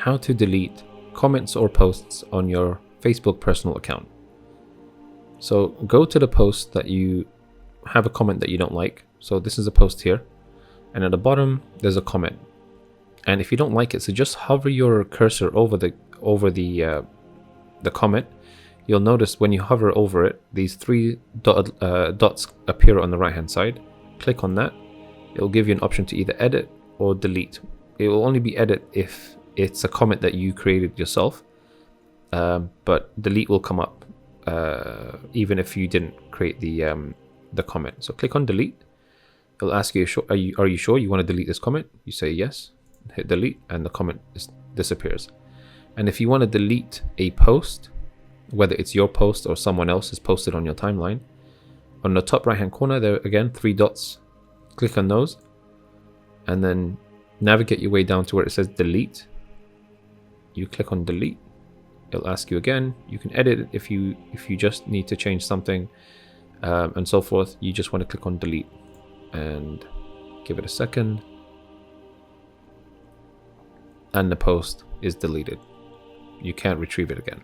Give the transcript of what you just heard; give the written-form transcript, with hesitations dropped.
how to delete comments or posts on your Facebook personal account. So go to the post that you have a comment that you don't like. So this is a post here, and at the bottom there's a comment. And if you don't like it, so just hover your cursor over the comment. You'll notice when you hover over it, these three dots appear on the right hand side. Click on that. It will give you an option to either edit or delete. It will only be edit if it's a comment that you created yourself, but delete will come up even if you didn't create the comment. So click on delete. It'll ask you, are you sure you want to delete this comment? You say yes, hit delete, and the comment disappears. And if you want to delete a post, whether it's your post or someone else has posted on your timeline, on the top right hand corner there again, three dots. Click on those and then navigate your way down to where it says delete. You click on delete. It'll ask you again. You can edit it if you just need to change something, and so forth. You just want to click on delete and give it a second, and the post is deleted. You can't retrieve it again.